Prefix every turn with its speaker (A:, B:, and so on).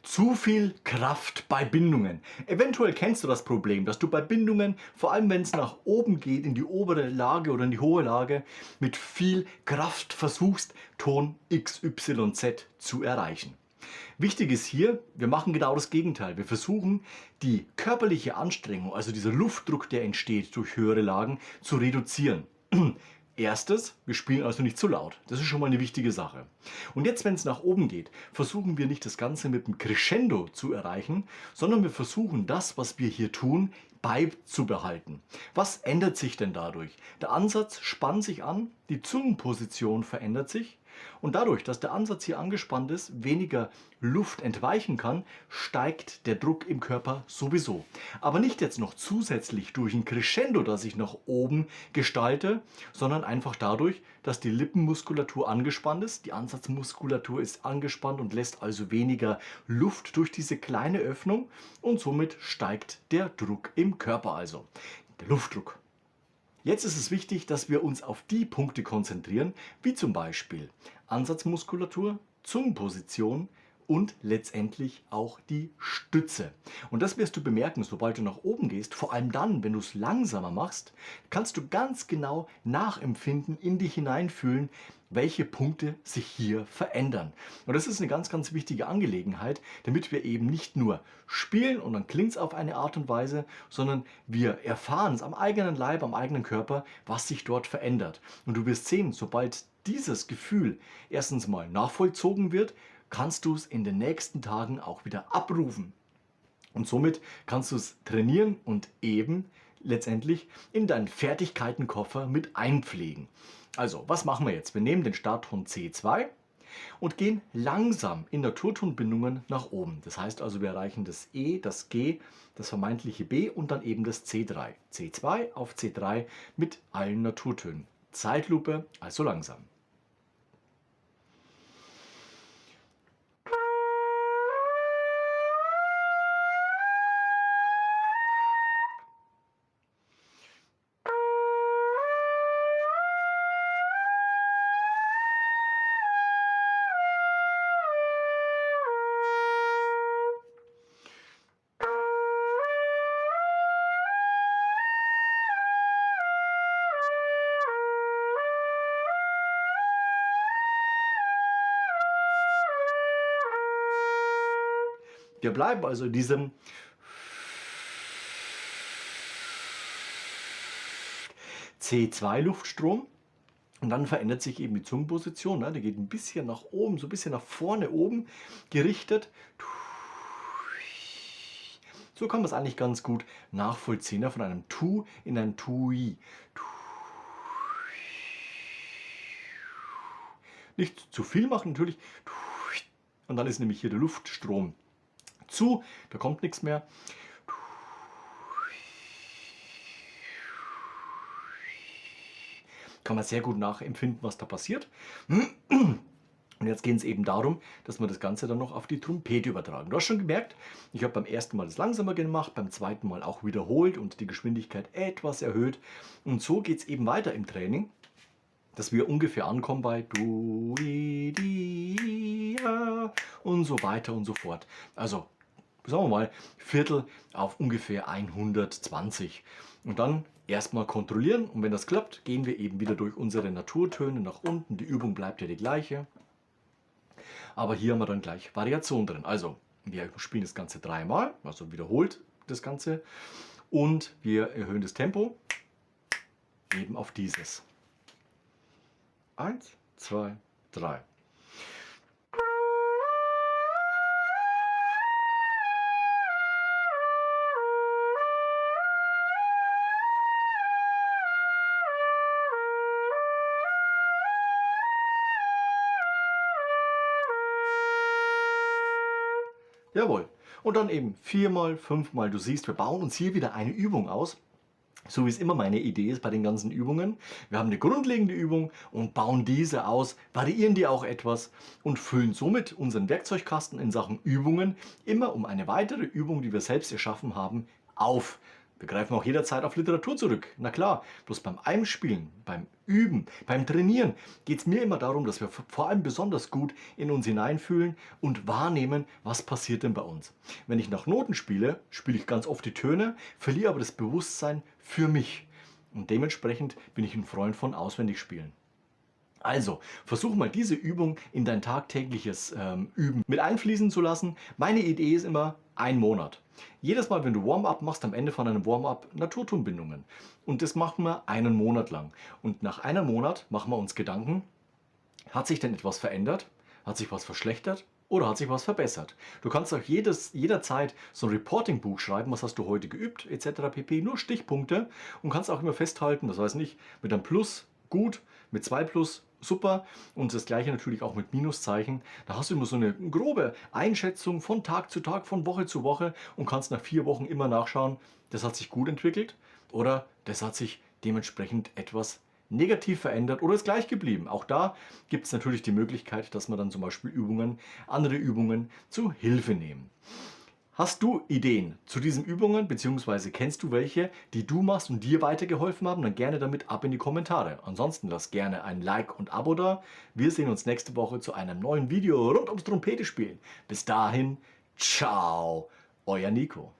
A: Zu viel Kraft bei Bindungen. Eventuell kennst du das Problem, dass du bei Bindungen, vor allem wenn es nach oben geht, in die obere Lage oder in die hohe Lage, mit viel Kraft versuchst, Ton XYZ zu erreichen. Wichtig ist hier, wir machen genau das Gegenteil. Wir versuchen, die körperliche Anstrengung, also dieser Luftdruck, der entsteht durch höhere Lagen, zu reduzieren. Erstes, wir spielen also nicht zu laut. Das ist schon mal eine wichtige Sache. Und jetzt, wenn es nach oben geht, versuchen wir nicht das Ganze mit einem Crescendo zu erreichen, sondern wir versuchen das, was wir hier tun, beizubehalten. Was ändert sich denn dadurch? Der Ansatz spannt sich an, die Zungenposition verändert sich und dadurch, dass der Ansatz hier angespannt ist, weniger Luft entweichen kann, steigt der Druck im Körper sowieso. Aber nicht jetzt noch zusätzlich durch ein Crescendo, das ich nach oben gestalte, sondern einfach dadurch, dass die Lippenmuskulatur angespannt ist, die Ansatzmuskulatur ist angespannt und lässt also weniger Luft durch diese kleine Öffnung und somit steigt der Druck im Körper, also der Luftdruck. Jetzt ist es wichtig, dass wir uns auf die Punkte konzentrieren, wie zum Beispiel Ansatzmuskulatur, Zungenposition und letztendlich auch die Stütze. Und das wirst du bemerken, sobald du nach oben gehst, vor allem dann, wenn du es langsamer machst, kannst du ganz genau nachempfinden, in dich hineinfühlen, welche Punkte sich hier verändern. Und das ist eine ganz, ganz wichtige Angelegenheit, damit wir eben nicht nur spielen und dann klingt es auf eine Art und Weise, sondern wir erfahren es am eigenen Leib, am eigenen Körper, was sich dort verändert. Und du wirst sehen, sobald dieses Gefühl erstens mal nachvollzogen wird, kannst du es in den nächsten Tagen auch wieder abrufen. Und somit kannst du es trainieren und eben letztendlich in deinen Fertigkeitenkoffer mit einpflegen. Also, was machen wir jetzt? Wir nehmen den Startton C2 und gehen langsam in Naturtonbindungen nach oben. Das heißt also, wir erreichen das E, das G, das vermeintliche B und dann eben das C3. C2 auf C3 mit allen Naturtönen. Zeitlupe, also langsam. Wir bleiben also in diesem C2-Luftstrom und dann verändert sich eben die Zungenposition. Ne? Die geht ein bisschen nach oben, so ein bisschen nach vorne oben gerichtet. So kann man es eigentlich ganz gut nachvollziehen, ne? Von einem Tu in ein Tui. Nicht zu viel machen natürlich. Und dann ist nämlich hier der Luftstrom zu, da kommt nichts mehr. Kann man sehr gut nachempfinden, was da passiert. Und jetzt geht es eben darum, dass wir das Ganze dann noch auf die Trompete übertragen. Du hast schon gemerkt, ich habe beim ersten Mal das langsamer gemacht, beim zweiten Mal auch wiederholt und die Geschwindigkeit etwas erhöht. Und so geht es eben weiter im Training, dass wir ungefähr ankommen bei Du, Di, Ja und so weiter und so fort. Also sagen wir mal, Viertel auf ungefähr 120. Und dann erstmal kontrollieren und wenn das klappt, gehen wir eben wieder durch unsere Naturtöne nach unten. Die Übung bleibt ja die gleiche. Aber hier haben wir dann gleich Variation drin. Also wir spielen das Ganze dreimal, also wiederholt das Ganze. Und wir erhöhen das Tempo eben auf dieses. 1, 2, 3. Jawohl. Und dann eben 4-mal, 5-mal. Du siehst, wir bauen uns hier wieder eine Übung aus. So wie es immer meine Idee ist bei den ganzen Übungen. Wir haben eine grundlegende Übung und bauen diese aus, variieren die auch etwas und füllen somit unseren Werkzeugkasten in Sachen Übungen immer um eine weitere Übung, die wir selbst erschaffen haben, auf. Wir greifen auch jederzeit auf Literatur zurück. Na klar, bloß beim Einspielen, beim Üben, beim Trainieren geht es mir immer darum, dass wir vor allem besonders gut in uns hineinfühlen und wahrnehmen, was passiert denn bei uns. Wenn ich nach Noten spiele, spiele ich ganz oft die Töne, verliere aber das Bewusstsein für mich. Und dementsprechend bin ich ein Freund von Auswendigspielen. Also, versuch mal diese Übung in dein tagtägliches Üben mit einfließen zu lassen. Meine Idee ist immer ein Monat. Jedes Mal, wenn du Warm-up machst, am Ende von einem Warm-up Naturtonbindungen. Und das machen wir einen Monat lang. Und nach einem Monat machen wir uns Gedanken, hat sich denn etwas verändert? Hat sich was verschlechtert? Oder hat sich was verbessert? Du kannst auch jederzeit so ein Reporting-Buch schreiben, was hast du heute geübt, etc. pp. Nur Stichpunkte und kannst auch immer festhalten, das weiß nicht, mit einem Plus gut, mit 2 Plus super und das gleiche natürlich auch mit Minuszeichen. Da hast du immer so eine grobe Einschätzung von Tag zu Tag, von Woche zu Woche und kannst nach 4 Wochen immer nachschauen, das hat sich gut entwickelt oder das hat sich dementsprechend etwas negativ verändert oder ist gleich geblieben. Auch da gibt es natürlich die Möglichkeit, dass man dann zum Beispiel andere Übungen zu Hilfe nehmen. Hast du Ideen zu diesen Übungen, beziehungsweise kennst du welche, die du machst und dir weitergeholfen haben? Dann gerne damit ab in die Kommentare. Ansonsten lass gerne ein Like und Abo da. Wir sehen uns nächste Woche zu einem neuen Video rund ums Trompete spielen. Bis dahin, ciao, euer Nico.